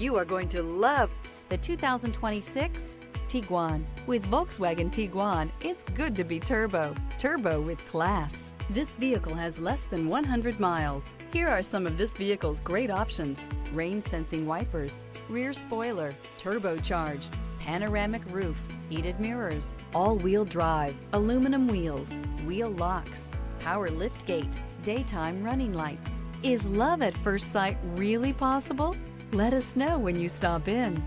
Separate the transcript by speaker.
Speaker 1: You are going to love the 2026 Tiguan. With Volkswagen Tiguan, it's good to be turbo. Turbo with class. This vehicle has less than 100 miles. Here are some of this vehicle's great options: rain sensing wipers, rear spoiler, turbocharged, panoramic roof, heated mirrors, all-wheel drive, aluminum wheels, wheel locks, power lift gate, daytime running lights. Is love at first sight really possible? Let us know when you stop in.